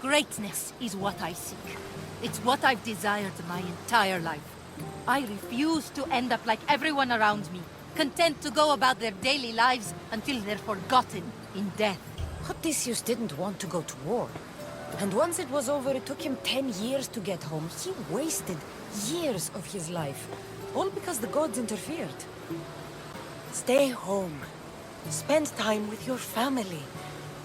Greatness is what I seek. It's what I've desired my entire life. I refuse to end up like everyone around me, content to go about their daily lives until they're forgotten in death. Odysseus didn't want to go to war. And once it was over, it took him 10 years to get home. He wasted years of his life, all because the gods interfered. Stay home. Spend time with your family.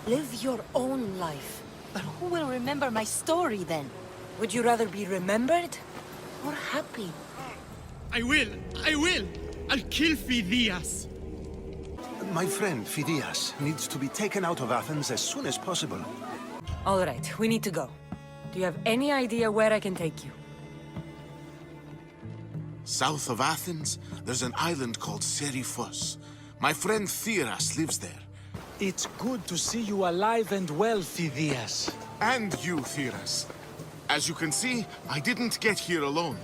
Live your own life. But who will remember my story then? Would you rather be remembered or happy? I will! I will! I'll kill Phidias! My friend, Phidias, needs to be taken out of Athens as soon as possible. All right, we need to go. Do you have any idea where I can take you? South of Athens, there's an island called Seriphos. My friend Theras lives there. It's good to see you alive and well, Phidias. And you, Theras. As you can see, I didn't get here alone.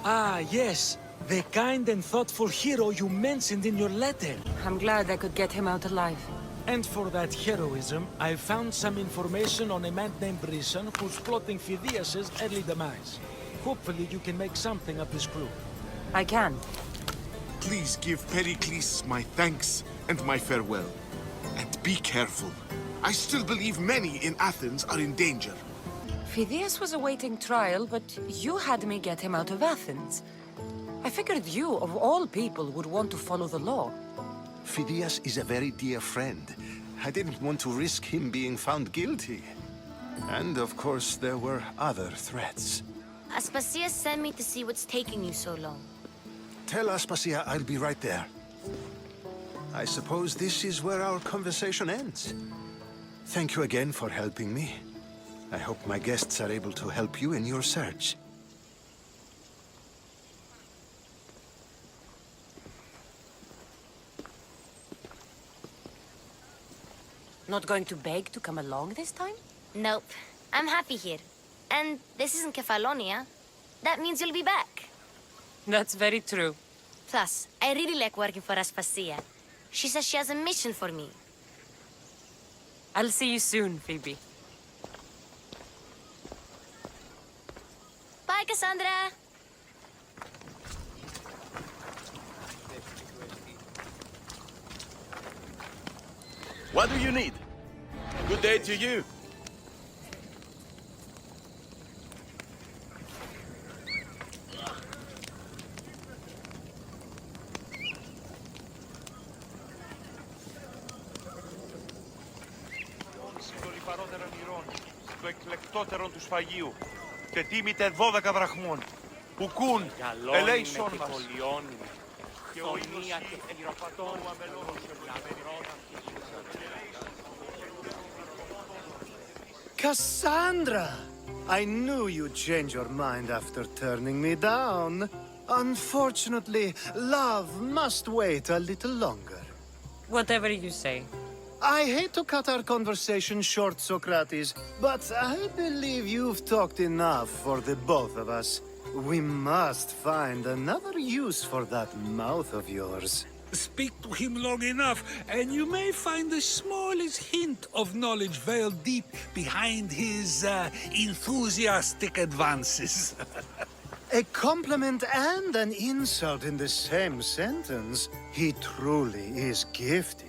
Ah, yes. The kind and thoughtful hero you mentioned in your letter. I'm glad I could get him out alive. And for that heroism, I found some information on a man named Brisson who's plotting Phidias' early demise. Hopefully you can make something of this crew. I can. Please give Pericles my thanks and my farewell. And be careful. I still believe many in Athens are in danger. Phidias was awaiting trial, but you had me get him out of Athens. I figured you, of all people, would want to follow the law. Phidias is a very dear friend. I didn't want to risk him being found guilty. And of course, there were other threats. Aspasia sent me to see what's taking you so long. Tell Aspasia I'll be right there. I suppose this is where our conversation ends. Thank you again for helping me. I hope my guests are able to help you in your search. Not going to beg to come along this time? Nope. I'm happy here. And this isn't Kefalonia. That means you'll be back. That's very true. Plus, I really like working for Aspasia. She says she has a mission for me. I'll see you soon, Phoebe. Bye, Kassandra! What do you need? Good day to you. Στο εκλεκτότερον του σφαγίου και τίμηται 12 δραχμών. Ουκούν, ελέησόν μας. Και ο ήλιος ηρωπατών αμελών. Kassandra! I knew you'd change your mind after turning me down. Unfortunately, love must wait a little longer. Whatever you say. I hate to cut our conversation short, Socrates, but I believe you've talked enough for the both of us. We must find another use for that mouth of yours. Speak to him long enough, and you may find the smallest hint of knowledge veiled deep behind his enthusiastic advances. A compliment and an insult in the same sentence. He truly is gifted.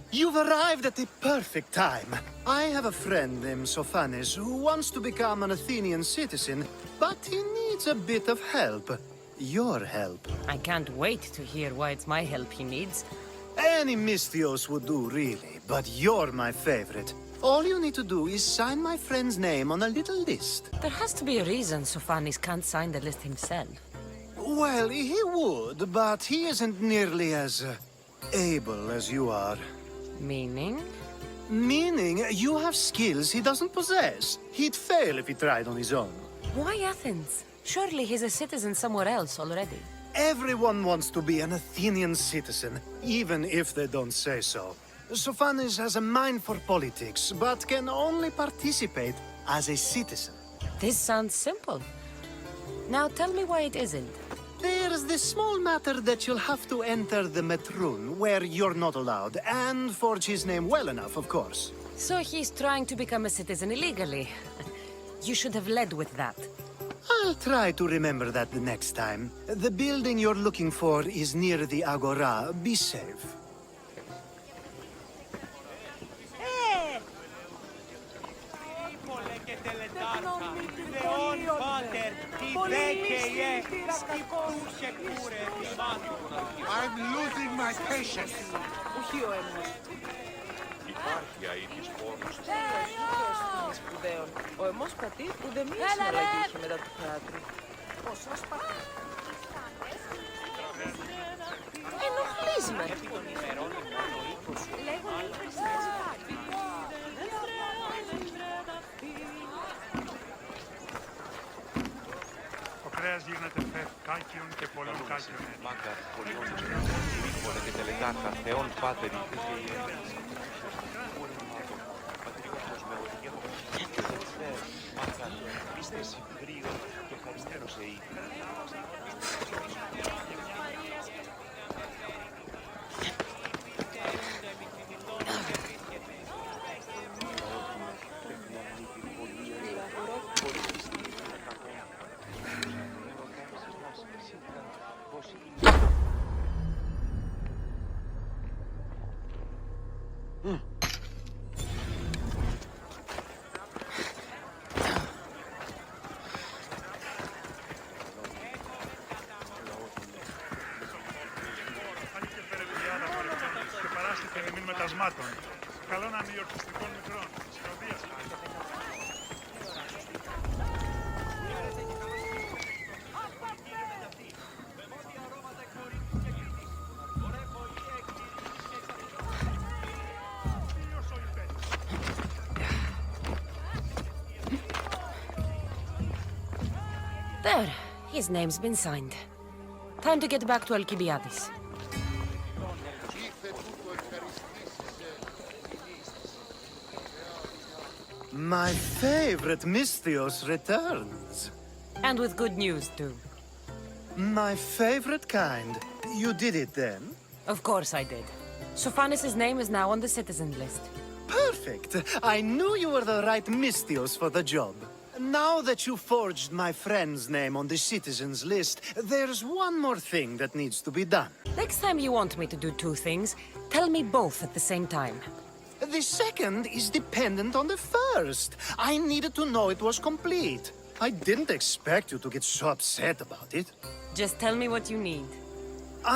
You've arrived at the perfect time. I have a friend named Sophanes who wants to become an Athenian citizen, but he needs a bit of help. Your help. I can't wait to hear why it's my help he needs. Any Misthios would do, really, but you're my favorite. All you need to do is sign my friend's name on a little list. There has to be a reason Sophanes can't sign the list himself. Well, he would, but he isn't nearly as able as you are. Meaning? Meaning you have skills he doesn't possess. He'd fail if he tried on his own. Why Athens? Surely he's a citizen somewhere else already. Everyone wants to be an Athenian citizen, even if they don't say so. Sophanes has a mind for politics, but can only participate as a citizen. This sounds simple. Now tell me why it isn't. There's this small matter that you'll have to enter the Metroon, where you're not allowed, and forge his name well enough, of course. So he's trying to become a citizen illegally. You should have led with that. I'll try to remember that the next time. The building you're looking for is near the Agora. Be safe. I'm losing my patience. Υπάρχει αίτης πόνος. Σπουδαίων. Ο εμός πατήρ ούτε μία συναλλαγή είχε μετά του θεάτρου. Ποσός πατήρ. Ενοχλείς με. Το κρέας γίνεται φευκάκιον και πολλών κάκιον. Μάγκα, πολιών, τρίπολε και τελετάκα, θεών πάτερη. Καλών ανιορτιστικών μικρών. Συγχαρητήρια. There. His name's been signed. Time to get back to Alcibiades. My favorite Misthios returns. And with good news, too. My favorite kind. You did it then? Of course I did. Sophanis' name is now on the citizen list. Perfect. I knew you were the right Misthios for the job. Now that you forged my friend's name on the citizens list, there's one more thing that needs to be done. Next time you want me to do two things, tell me both at the same time. The second is dependent on the first. I needed to know it was complete. I didn't expect you to get so upset about it. Just tell me what you need.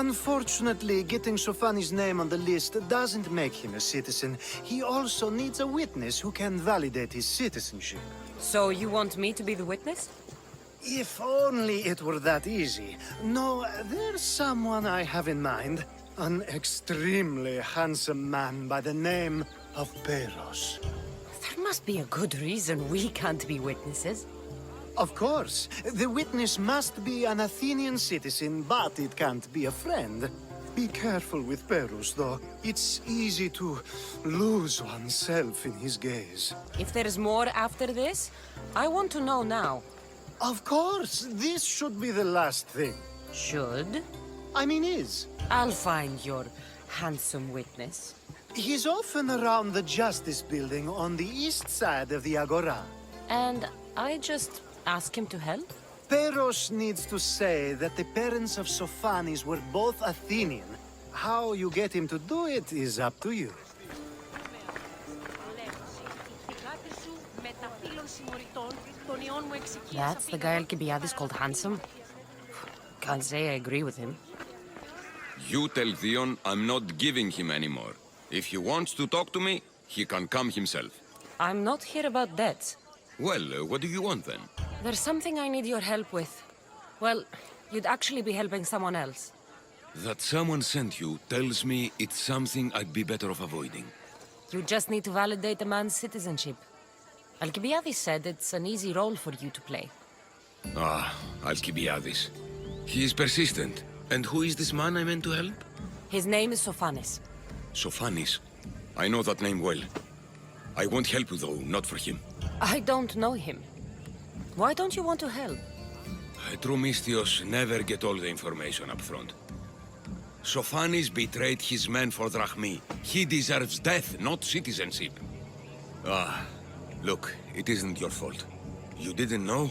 Unfortunately, getting Sophanis' name on the list doesn't make him a citizen. He also needs a witness who can validate his citizenship. So you want me to be the witness? If only it were that easy. No, there's someone I have in mind. An extremely handsome man by the name of Peros. There must be a good reason we can't be witnesses. Of course. The witness must be an Athenian citizen, but it can't be a friend. Be careful with Peros, though. It's easy to lose oneself in his gaze. If there's more after this, I want to know now. Of course, this should be the last thing. Should? I mean is. I'll find your handsome witness. He's often around the Justice Building on the east side of the Agora. And I just ask him to help? Peros needs to say that the parents of Sophanis were both Athenian. How you get him to do it is up to you. That's the guy Alcibiades called handsome? Can't say I agree with him. You tell Theon I'm not giving him anymore. If he wants to talk to me, he can come himself. I'm not here about debts. Well, what do you want then? There's something I need your help with. Well, you'd actually be helping someone else. That someone sent you tells me it's something I'd be better off avoiding. You just need to validate a man's citizenship. Alcibiades said it's an easy role for you to play. Ah, Alcibiades. He is persistent. And who is this man I meant to help? His name is Sophanis. Sophanis. I know that name well. I won't help you, though, not for him. I don't know him. Why don't you want to help? True Misthios never get all the information up front. Sophanis betrayed his men for Drachmi. He deserves death, not citizenship. Ah, look, it isn't your fault. You didn't know,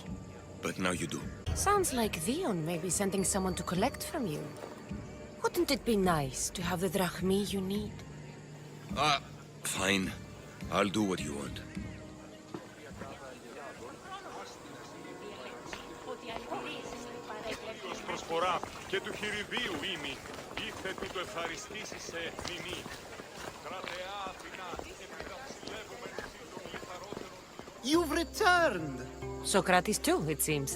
but now you do. Sounds like Dion may be sending someone to collect from you. Wouldn't it be nice to have the drachmi you need? Fine. I'll do what you want. Ως προσφορά και του χειριδίου ήμι, ήρθε του το ευχαριστήσει σε μνημή. Κρατεά Αθηνά, επιδαψιλεύουμε των λιθαρότερων. You've returned! Socrates too, it seems.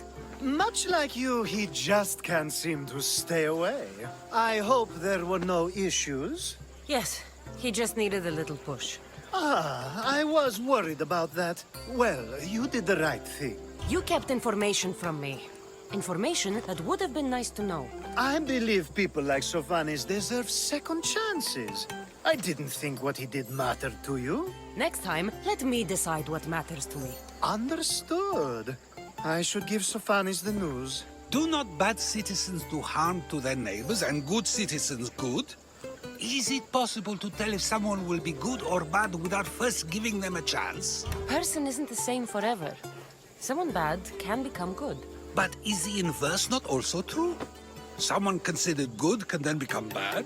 Much like you, he just can't seem to stay away. I hope there were no issues. Yes, he just needed a little push. I was worried about that. Well, you did the right thing. You kept information from me. Information that would have been nice to know. I believe people like Sophanis deserve second chances. I didn't think what he did mattered to you. Next time, let me decide what matters to me. Understood. I should give Sophanis the news. Do not bad citizens do harm to their neighbors and good citizens good? Is it possible to tell if someone will be good or bad without first giving them a chance? Person isn't the same forever. Someone bad can become good. But is the inverse not also true? Someone considered good can then become bad?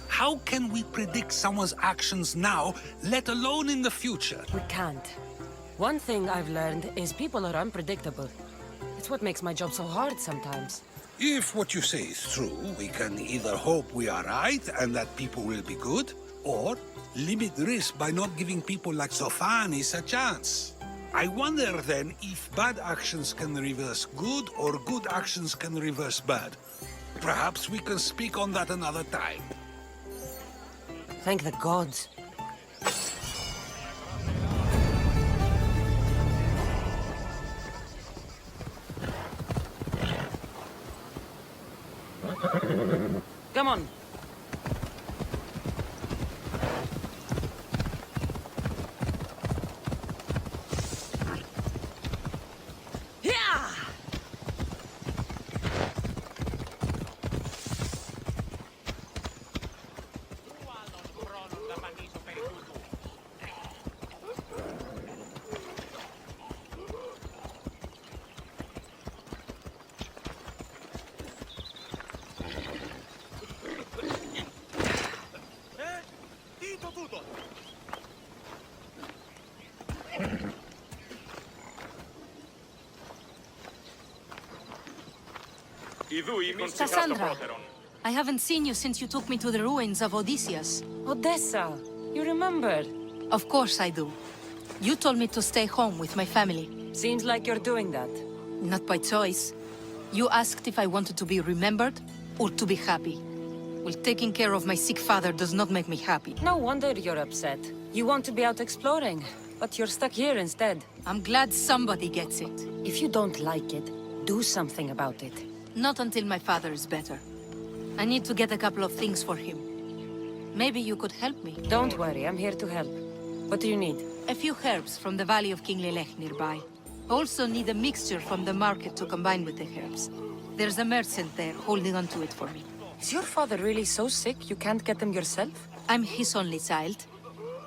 How can we predict someone's actions now, let alone in the future? We can't. One thing I've learned is people are unpredictable. It's what makes my job so hard sometimes. If what you say is true, we can either hope we are right and that people will be good, or limit risk by not giving people like Sophanis a chance. I wonder then if bad actions can reverse good or good actions can reverse bad. Perhaps we can speak on that another time. Thank the gods. Come on. Kassandra, I haven't seen you since you took me to the ruins of Odysseus. Odessa, you remember? Of course I do. You told me to stay home with my family. Seems like you're doing that. Not by choice. You asked if I wanted to be remembered or to be happy. Well, taking care of my sick father does not make me happy. No wonder you're upset. You want to be out exploring, but you're stuck here instead. I'm glad somebody gets it. If you don't like it, do something about it. Not until my father is better. I need to get a couple of things for him. Maybe you could help me. Don't worry, I'm here to help. What do you need? A few herbs from the valley of King Lelech nearby. Also need a mixture from the market to combine with the herbs. There's a merchant there holding on to it for me. Is your father really so sick you can't get them yourself? I'm his only child.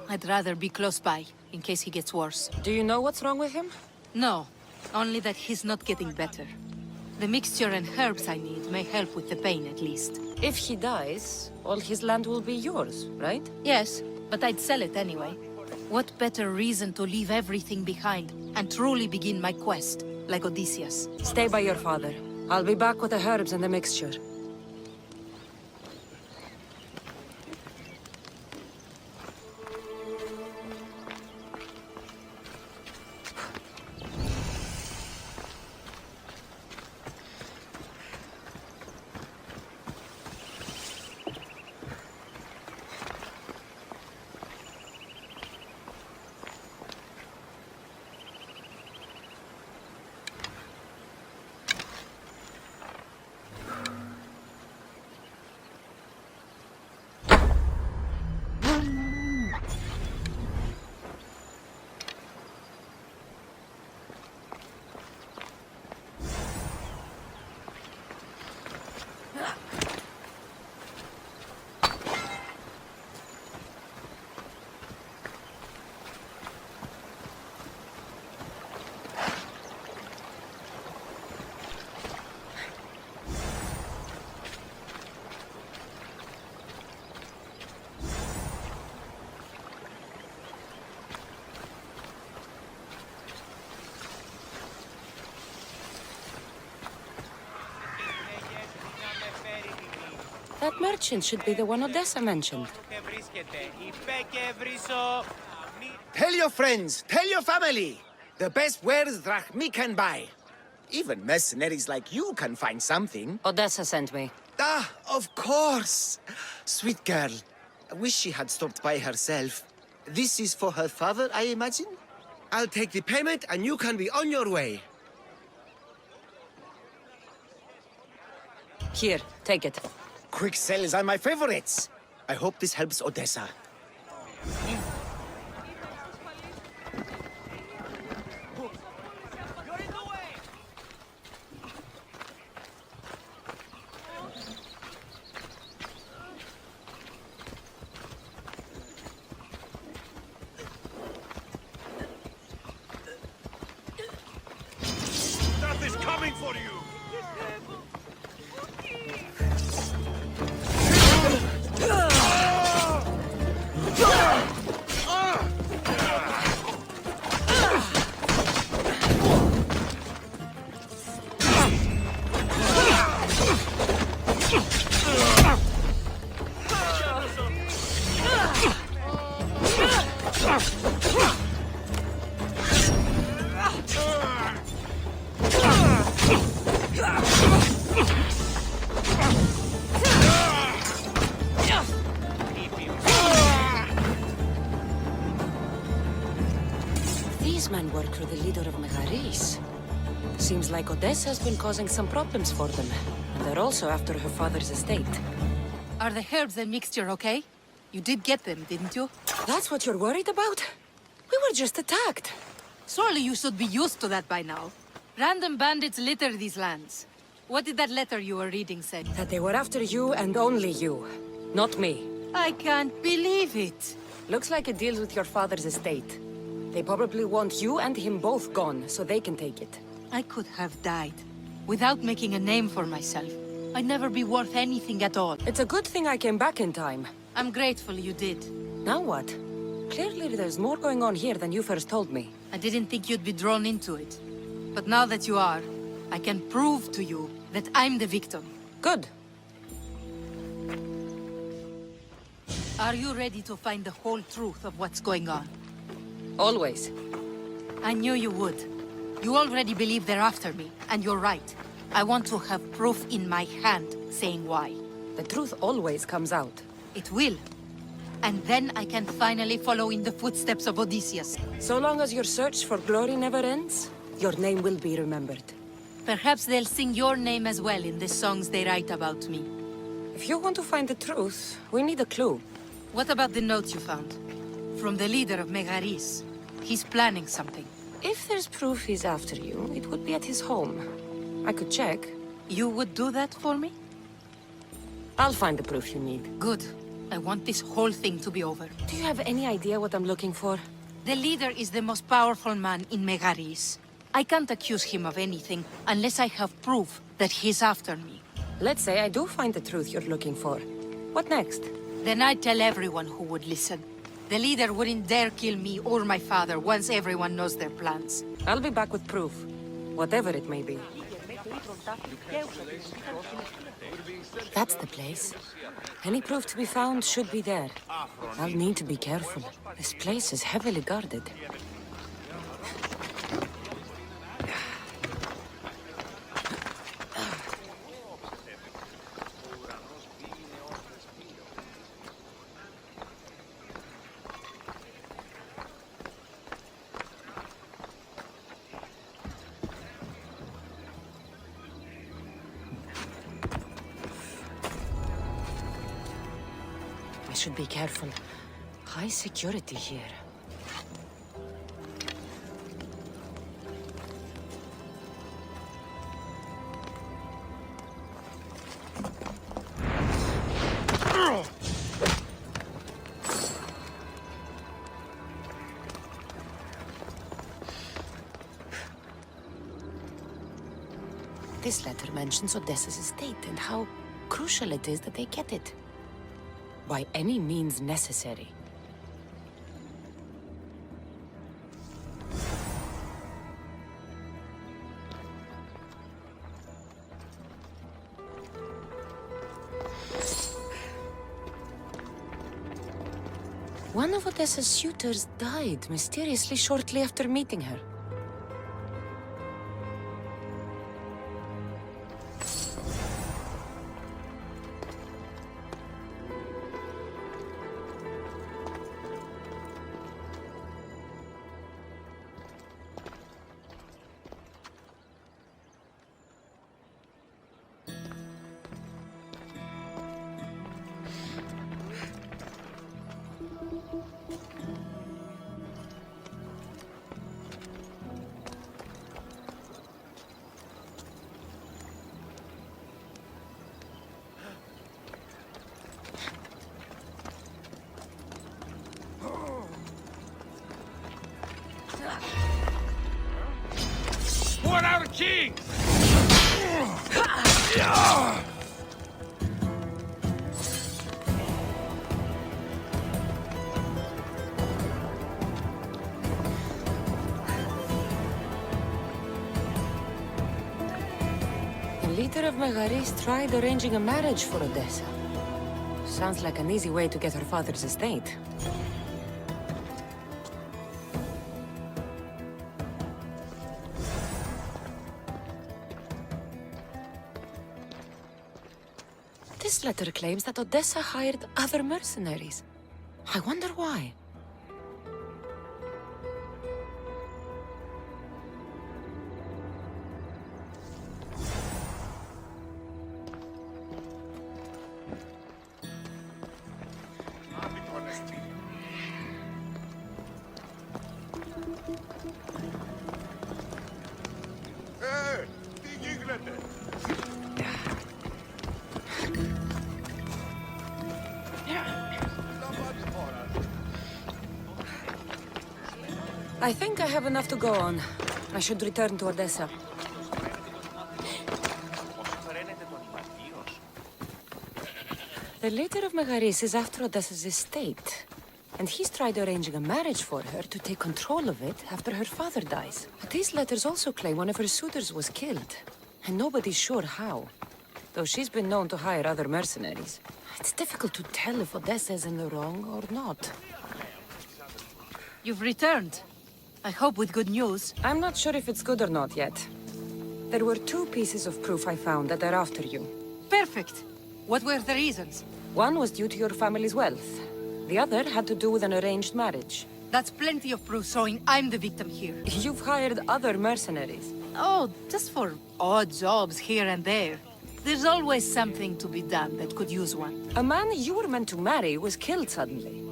I'd rather be close by, in case he gets worse. Do you know what's wrong with him? No, only that he's not getting better. The mixture and herbs I need may help with the pain at least. If he dies, all his land will be yours, right? Yes, but I'd sell it anyway. What better reason to leave everything behind and truly begin my quest, like Odysseus? Stay by your father. I'll be back with the herbs and the mixture. That merchant should be the one Odessa mentioned. Tell your friends, tell your family. The best wares drachmi can buy. Even mercenaries like you can find something. Odessa sent me. Ah, of course. Sweet girl. I wish she had stopped by herself. This is for her father, I imagine? I'll take the payment and you can be on your way. Here, take it. Quick sales are my favorites. I hope this helps Odessa. Death is coming for you! These men work for the leader of Megaris. Seems like Odessa's been causing some problems for them. And they're also after her father's estate. Are the herbs and mixture okay? You did get them, didn't you? That's what you're worried about? We were just attacked. Surely you should be used to that by now. Random bandits litter these lands. What did that letter you were reading say? That they were after you and only you. Not me. I can't believe it. Looks like it deals with your father's estate. They probably want you and him both gone, so they can take it. I could have died. Without making a name for myself. I'd never be worth anything at all. It's a good thing I came back in time. I'm grateful you did. Now what? Clearly there's more going on here than you first told me. I didn't think you'd be drawn into it. But now that you are, I can prove to you that I'm the victim. Good. Are you ready to find the whole truth of what's going on? Always. I knew you would. You already believe they're after me, and you're right. I want to have proof in my hand saying why. The truth always comes out. It will. And then I can finally follow in the footsteps of Odysseus. So long as your search for glory never ends, your name will be remembered. Perhaps they'll sing your name as well in the songs they write about me. If you want to find the truth, we need a clue. What about the note you found? From the leader of Megaris. He's planning something. If there's proof he's after you, it would be at his home. I could check. You would do that for me? I'll find the proof you need. Good. I want this whole thing to be over. Do you have any idea what I'm looking for? The leader is the most powerful man in Megaris. I can't accuse him of anything unless I have proof that he's after me. Let's say I do find the truth you're looking for. What next? Then I'd tell everyone who would listen. The leader wouldn't dare kill me or my father once everyone knows their plans. I'll be back with proof. Whatever it may be. That's the place. Any proof to be found should be there. I'll need to be careful. This place is heavily guarded. I should be careful. High security here. This letter mentions Odessa's estate and how crucial it is that they get it. By any means necessary. One of Odessa's suitors died mysteriously shortly after meeting her. For our king! The leader of Megaris tried arranging a marriage for Odessa. Sounds like an easy way to get her father's estate. This letter claims that Odessa hired other mercenaries. I wonder why. Τι γίνεται? I think I have enough to go on. I should return to Odessa. The leader of Megaris is after Odessa's estate. And he's tried arranging a marriage for her to take control of it after her father dies. But these letters also claim one of her suitors was killed. And nobody's sure how. Though she's been known to hire other mercenaries. It's difficult to tell if Odessa is in the wrong or not. You've returned. I hope with good news. I'm not sure if it's good or not yet. There were 2 pieces of proof I found that are after you. Perfect. What were the reasons? One was due to your family's wealth. The other had to do with an arranged marriage. That's plenty of proof showing I'm the victim here. You've hired other mercenaries. Oh, just for odd jobs here and there. There's always something to be done that could use one. A man you were meant to marry was killed suddenly.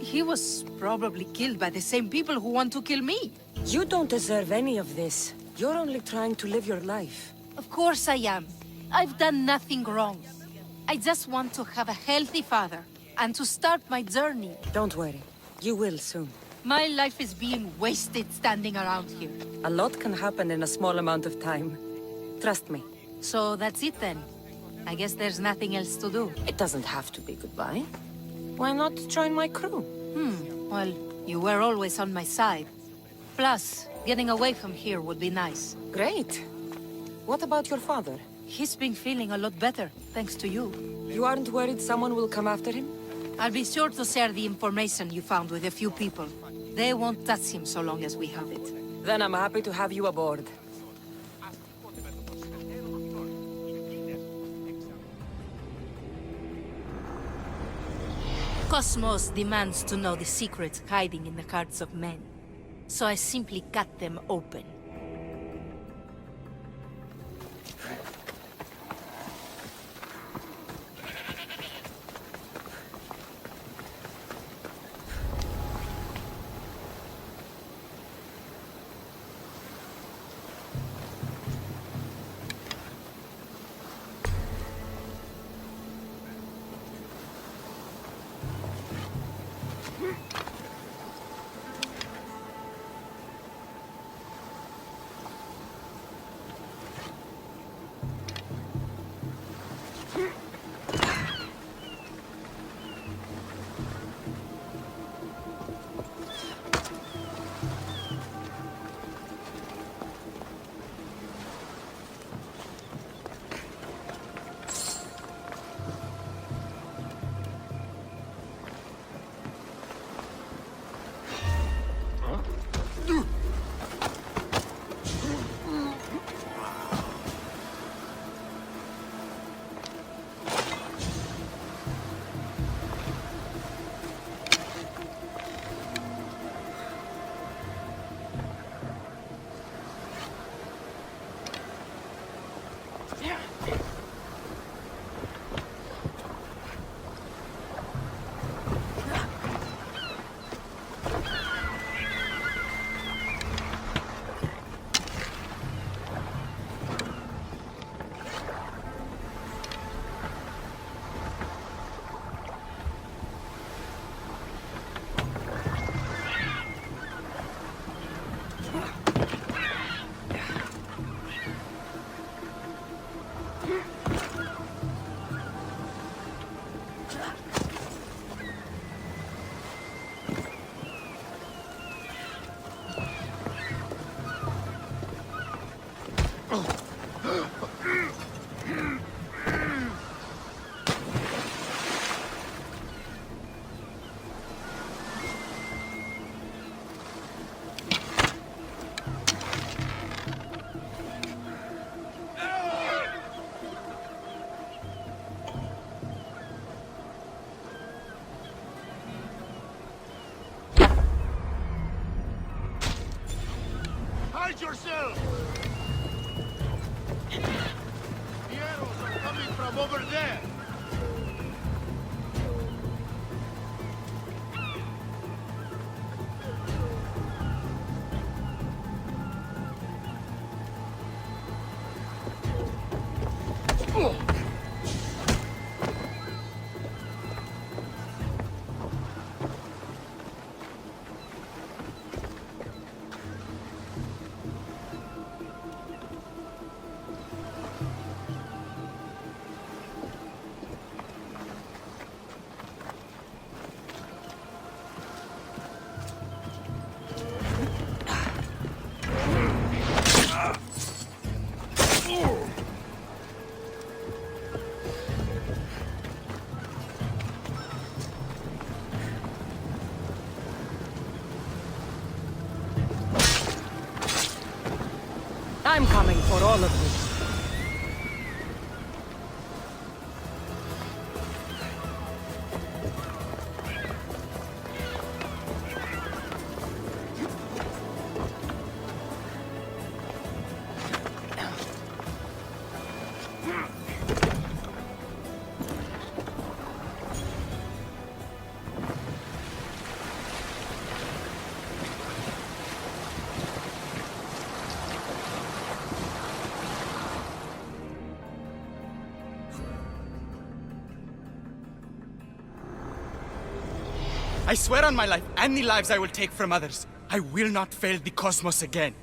He was probably killed by the same people who want to kill me. You don't deserve any of this. You're only trying to live your life. Of course I am. I've done nothing wrong. I just want to have a healthy father and to start my journey. Don't worry. You will soon. My life is being wasted standing around here. A lot can happen in a small amount of time. Trust me. So that's it then. I guess there's nothing else to do. It doesn't have to be goodbye. Why not join my crew? Well, you were always on my side. Plus, getting away from here would be nice. Great. What about your father? He's been feeling a lot better, thanks to you. You aren't worried someone will come after him? I'll be sure to share the information you found with a few people. They won't touch him so long as we have it. Then I'm happy to have you aboard. Kosmos demands to know the secrets hiding in the hearts of men. So I simply cut them open. Hide yourself! The arrows are coming from over there! I'm coming for all of you. I swear on my life, and the lives I will take from others, I will not fail the Kosmos again.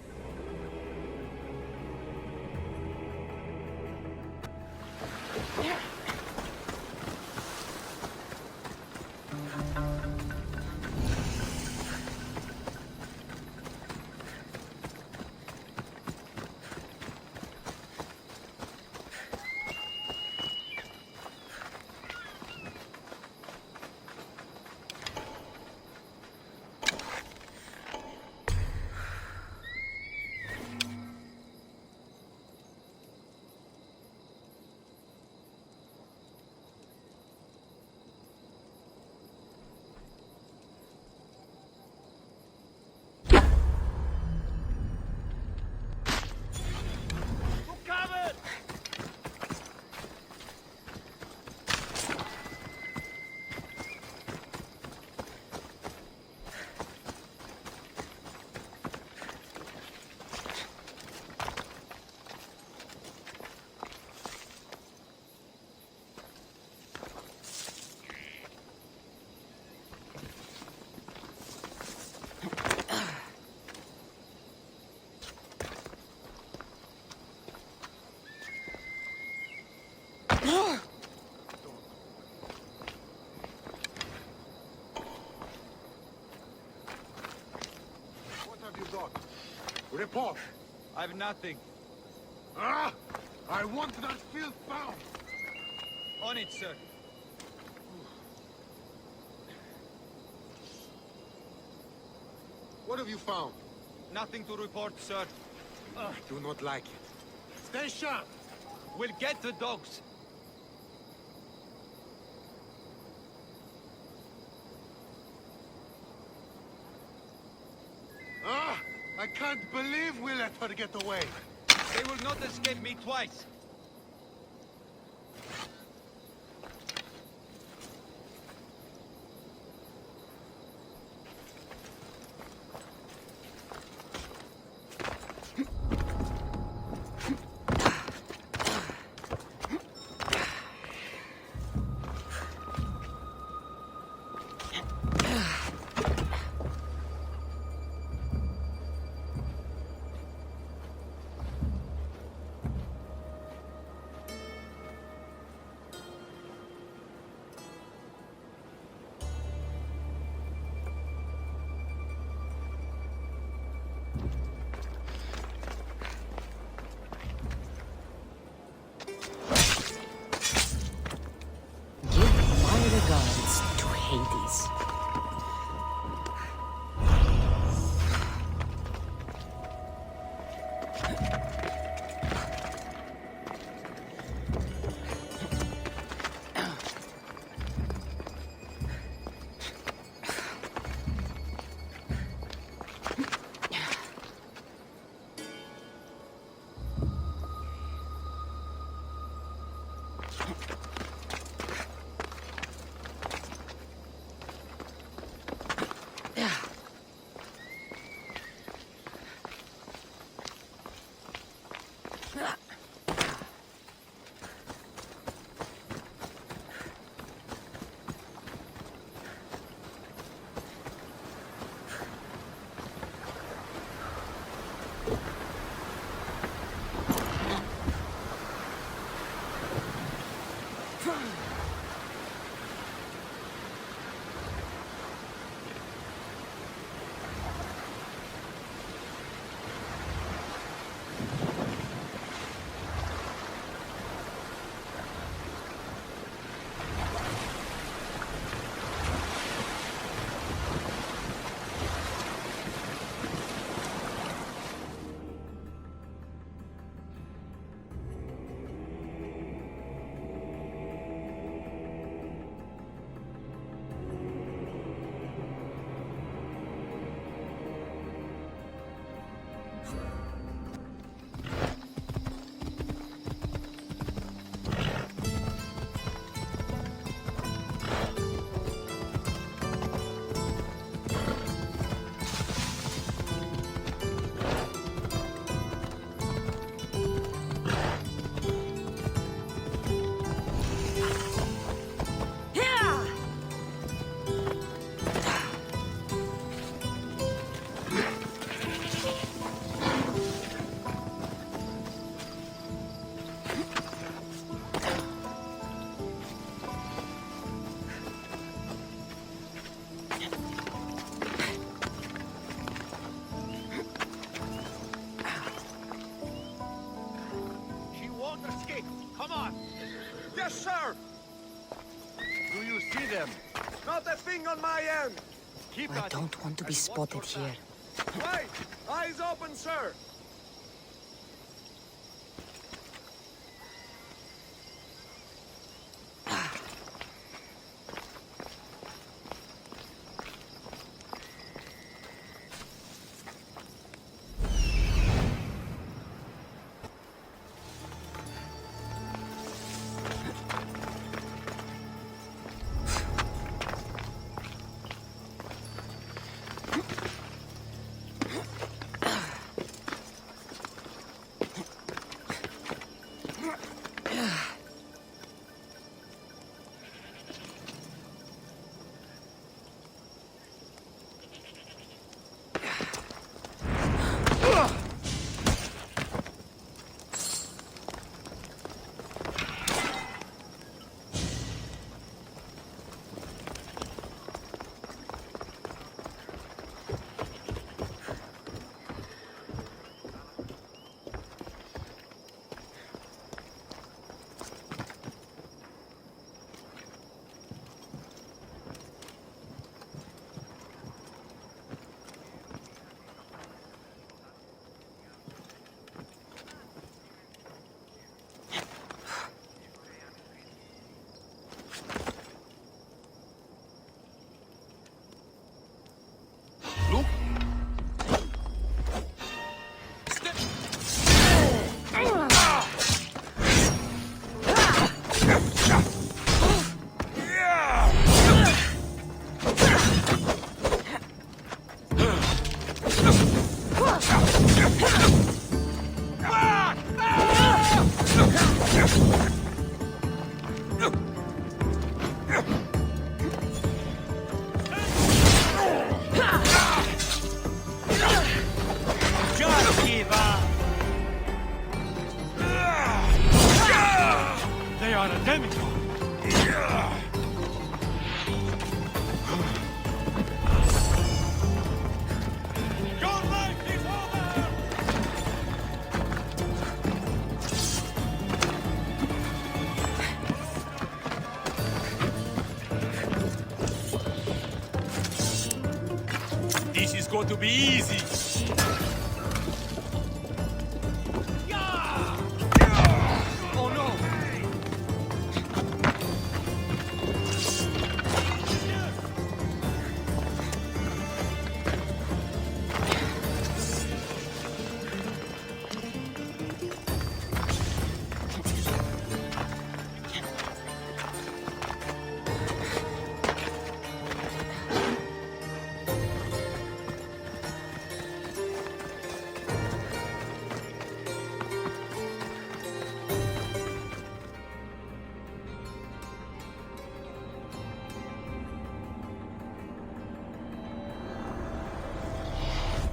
Report! I've nothing. Ah! I want that filth found! On it, sir. What have you found? Nothing to report, sir. I do not like it. Stay sharp! We'll get the dogs. Ah! I can't believe we let her get away! They will not escape me twice. Come on! Yes, sir! Do you see them? Not a thing on my end! Keep I don't want to be spotted here. Right! Eyes open, sir! This is going to be easy! Oh no!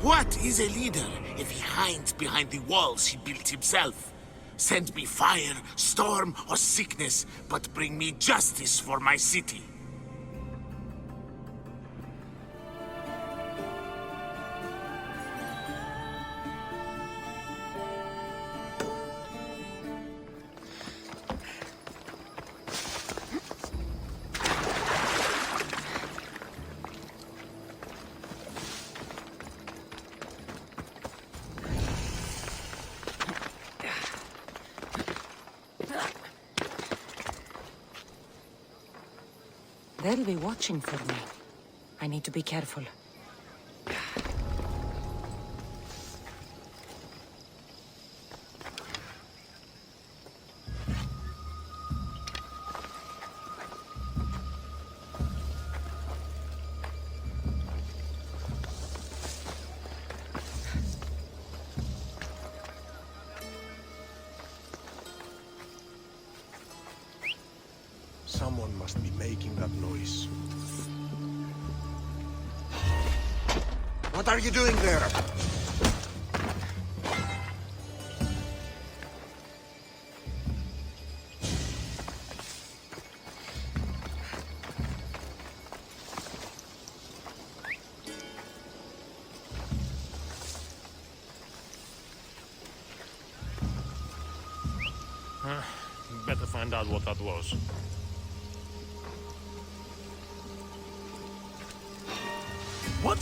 What is a leader if he hides behind the walls he built himself? Send me fire, storm, or sickness, but bring me justice for my city. They'll be watching for me. I need to be careful. Someone must be making that noise. What are you doing there? Better find out what that was. What?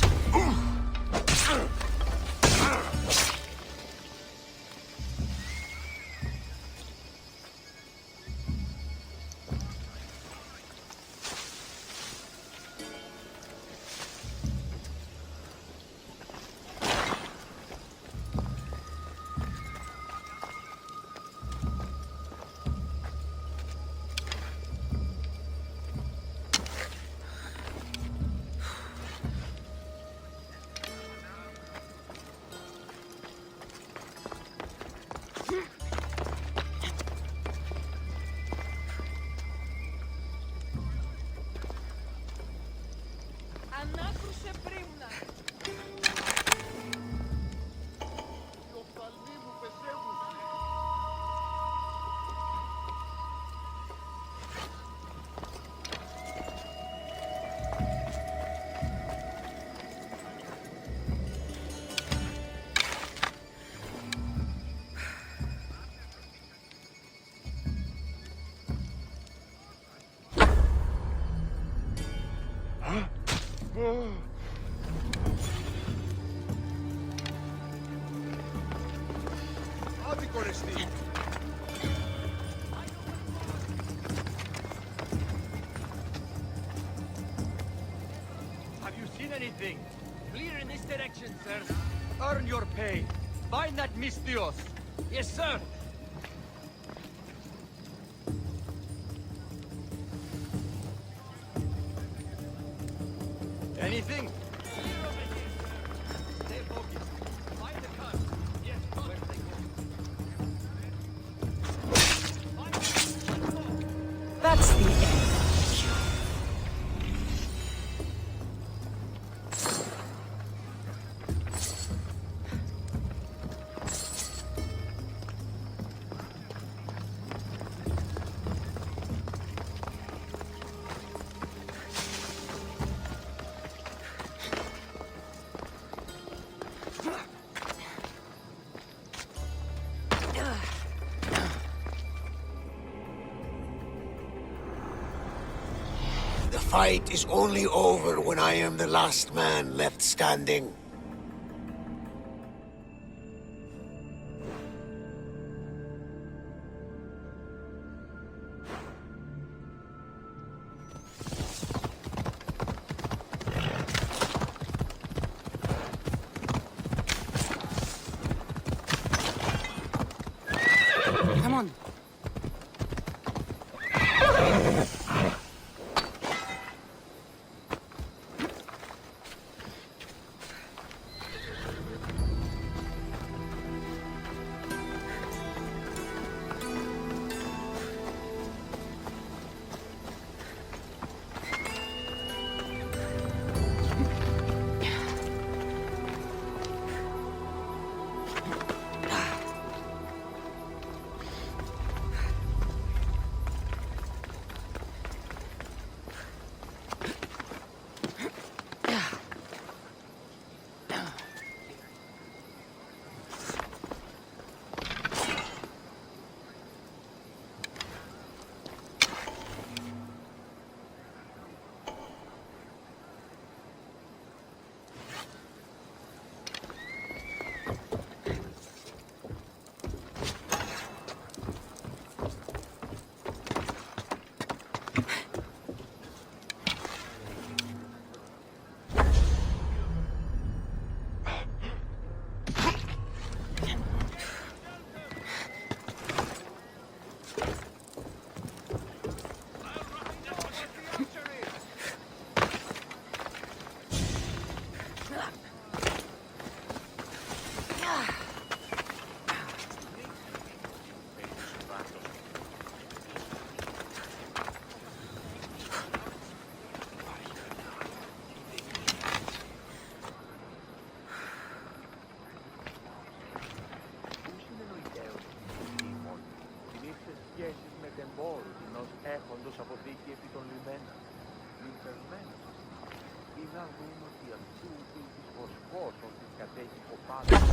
Have you seen anything? Clear in this direction, sir. Earn your pay. Find that Mystios. Yes, sir. Anything? Stay focused. Find the car. Yes, where they go. That's the end. The fight is only over when I am the last man left standing. Come on. όντως αποθήκη επί των λιμένων. Λιμφερμένος. Ή να δούμε ότι αυτού του της βοσκός ότι κατέχει ο πάντων.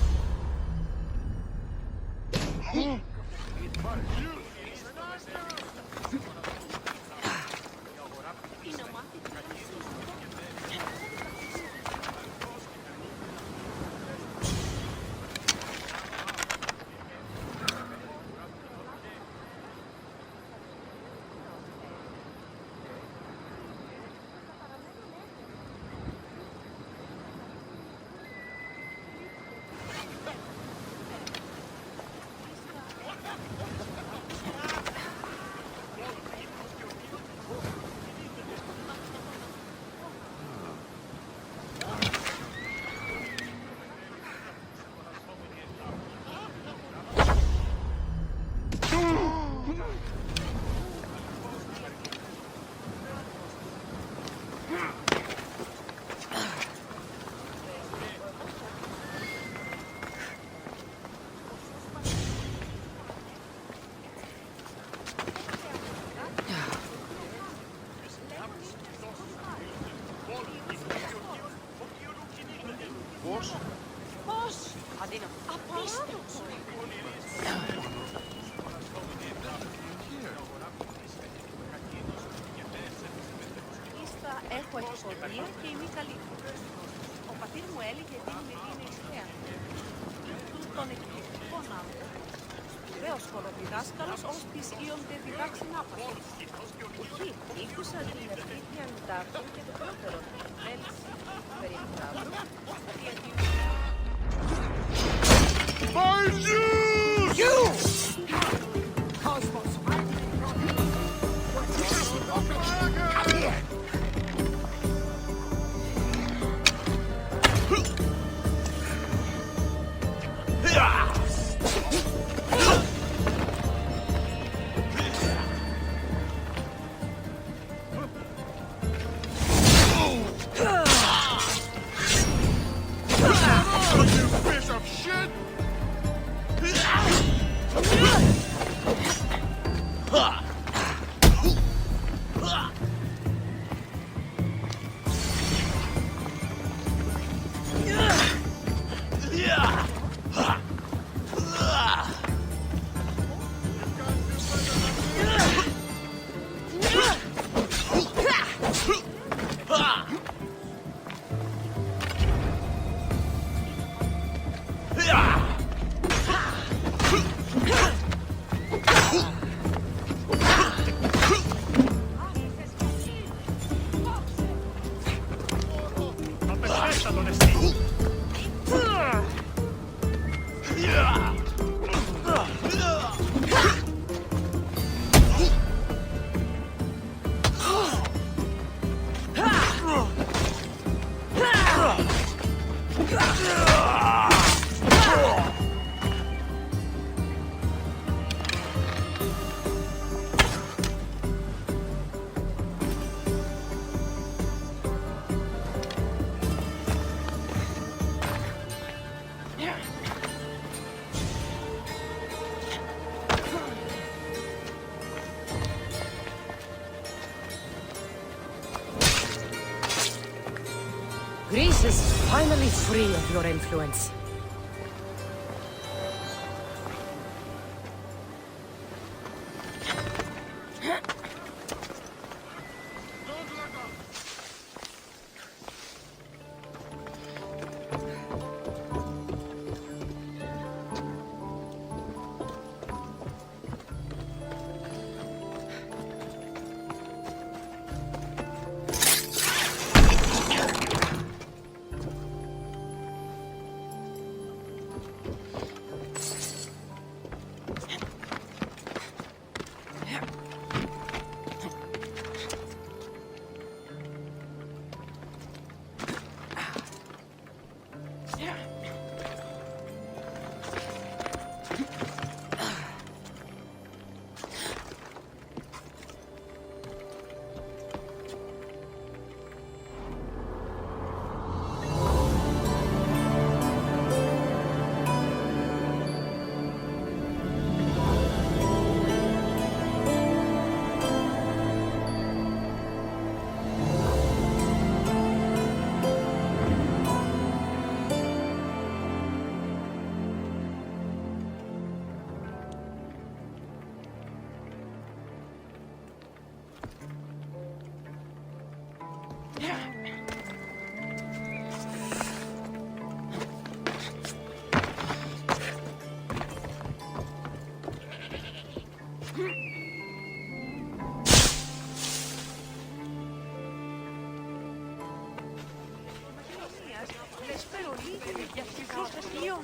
Πώς? Απίστευτο. Ίστα έχω εξοδία και είμαι καλή. Ο πατήρ μου έλεγε ότι είναι Ισραία. Τον εκπληκτικό άνθρωπο. Σπουδαίος χοροδιδάσκαλος, ως της Ιόντε διδάξει άπαξος. Εκεί ήκουσα την ερχήθεια Λουτάρτων και το πρώτερο. Έλση, περί Εκτράβρου, You! Kosmos! Greece is finally free of your influence.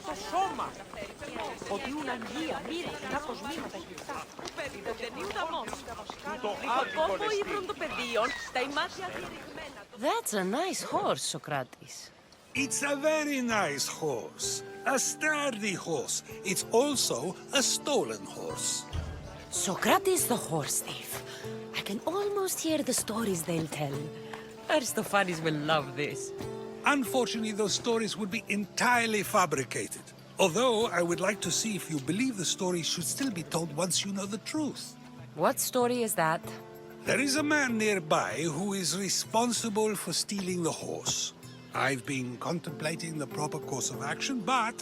στο σώμα. Οδηγούν αγγεία, μοίρα, κοινά κοσμήματα κλειστά. Λιχοκόμπο ύβρων των πεδίων, τα ημάτια διερριγμένα. That's a nice horse, Socrates. It's a very nice horse. A sturdy horse. It's also a stolen horse. Socrates the horse thief. I can almost hear the stories they'll tell. Aristophanes will love this. Unfortunately, those stories would be entirely fabricated. Although, I would like to see if you believe the story should still be told once you know the truth. What story is that? There is a man nearby who is responsible for stealing the horse. I've been contemplating the proper course of action, but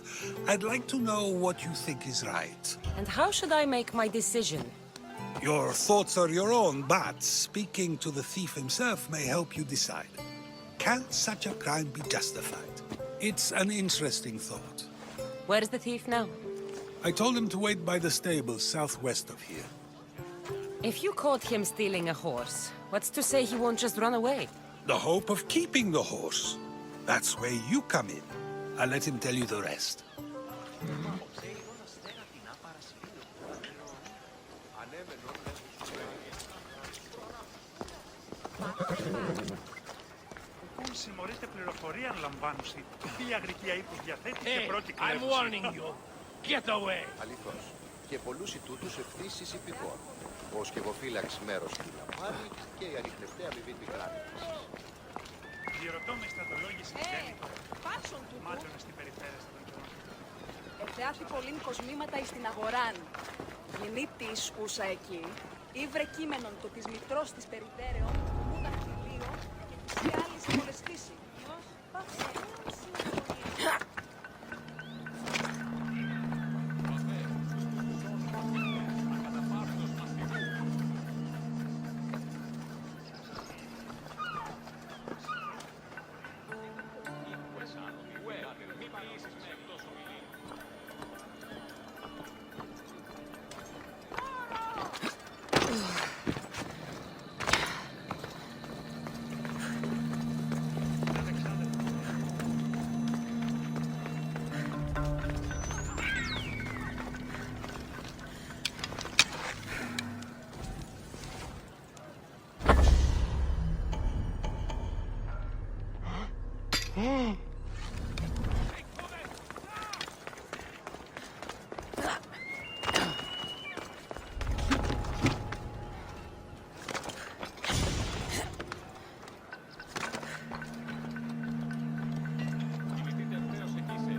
I'd like to know what you think is right. And how should I make my decision? Your thoughts are your own, but speaking to the thief himself may help you decide. Can such a crime be justified? It's an interesting thought. Where is the thief now? I told him to wait by the stables southwest of here. If you caught him stealing a horse, what's to say he won't just run away? The hope of keeping the horse. That's where you come in. I'll let him tell you the rest. Συμμορείτε πληροφορία αν λαμβάνουση. Τι αγρικία ύπους διαθέτει και πρώτη I'm κλέβουση. warning you. Get away. Αληθώς. Και πολλούς ητούτους ευθύσεις υπηκών. Ο σκευοφύλαξ μέρος του λαμβάνει και η ανιχνευτέα αμοιβή πικράτησης. Διερωτώ με στρατολόγηση γέννητο. Μάτρωνε στην περιφέρεια των καιρών. Εθεάθη πολλήν κοσμήματα εις την αγοράν. Γεννήτης ούσα εκεί. Ήβρε κείμενον το της μητρός της περιτέρεων, μου δαχτυλίο και της και άλλης απολεσθήσει.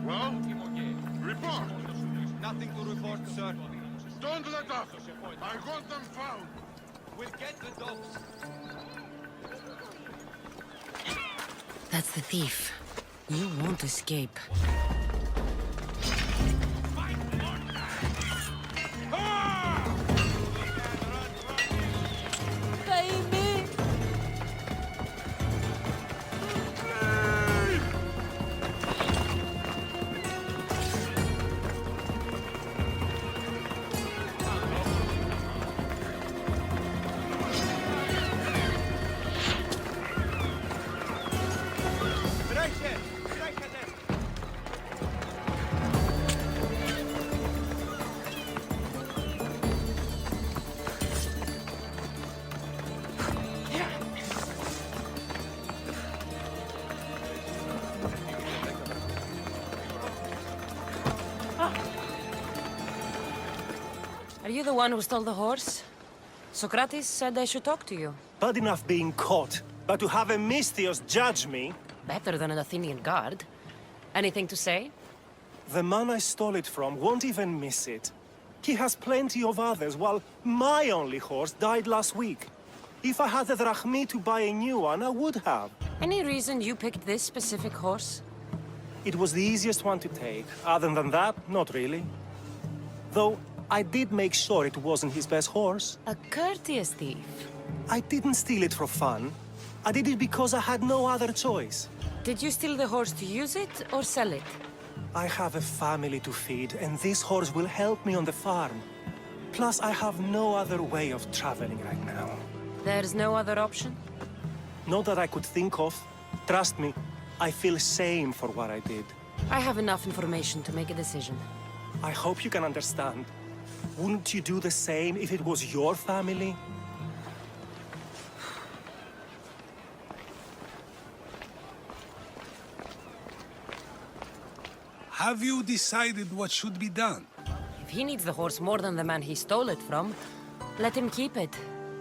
Well, report. Nothing to report, sir. Don't let up. I got them found. We'll get the dogs. That's the thief. You won't escape. Are you the one who stole the horse? Socrates said I should talk to you. Bad enough being caught, but to have a Misthios judge me? Better than an Athenian guard. Anything to say? The man I stole it from won't even miss it. He has plenty of others, while my only horse died last week. If I had the drachmi to buy a new one, I would have. Any reason you picked this specific horse? It was the easiest one to take. Other than that, not really. Though, I did make sure it wasn't his best horse. A courteous thief. I didn't steal it for fun. I did it because I had no other choice. Did you steal the horse to use it or sell it? I have a family to feed, and this horse will help me on the farm. Plus, I have no other way of traveling right now. There's no other option? Not that I could think of. Trust me, I feel shame for what I did. I have enough information to make a decision. I hope you can understand. Wouldn't you do the same if it was your family? Have you decided what should be done? If he needs the horse more than the man he stole it from, let him keep it.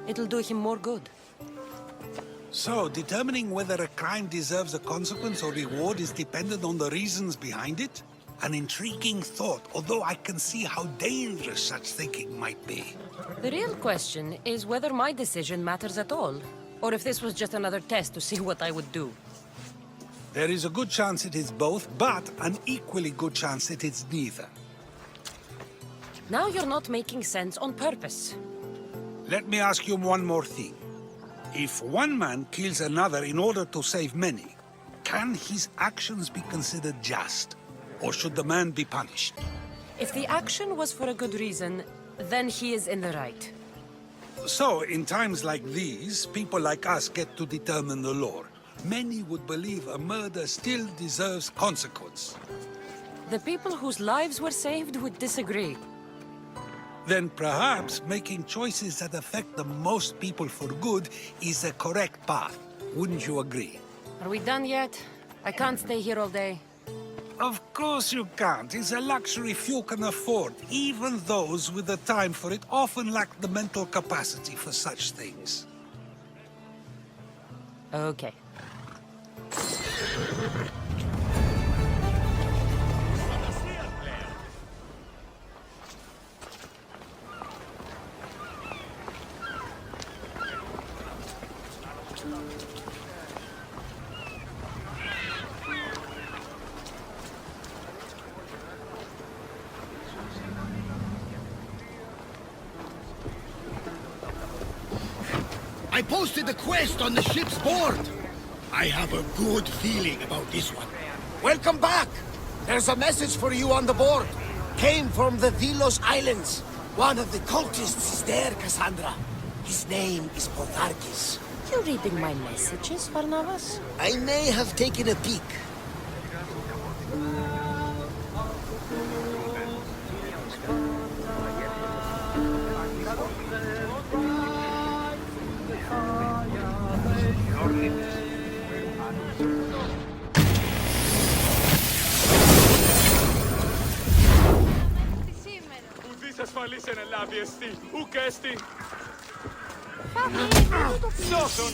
It'll do him more good. So, determining whether a crime deserves a consequence or reward is dependent on the reasons behind it? An intriguing thought, although I can see how dangerous such thinking might be. The real question is whether my decision matters at all, or if this was just another test to see what I would do. There is a good chance it is both, but an equally good chance it is neither. Now you're not making sense on purpose. Let me ask you one more thing. If one man kills another in order to save many, can his actions be considered just? Or should the man be punished? If the action was for a good reason, then he is in the right. So, in times like these, people like us get to determine the law. Many would believe a murder still deserves consequence. The people whose lives were saved would disagree. Then perhaps making choices that affect the most people for good is the correct path. Wouldn't you agree? Are we done yet? I can't stay here all day. Of course you can't. It's a luxury few can afford. Even those with the time for it often lack the mental capacity for such things. Okay. I posted a quest on the ship's board. I have a good feeling about this one. Welcome back! There's a message for you on the board. Came from the Delos Islands. One of the cultists is there, Kassandra. His name is Potharkis. You reading my messages, Barnabas? I may have taken a peek. Ουδής ασφαλής εν ελάβει εστί, ουκ έστι. Φάβη, πού το πήγες? Σώσον,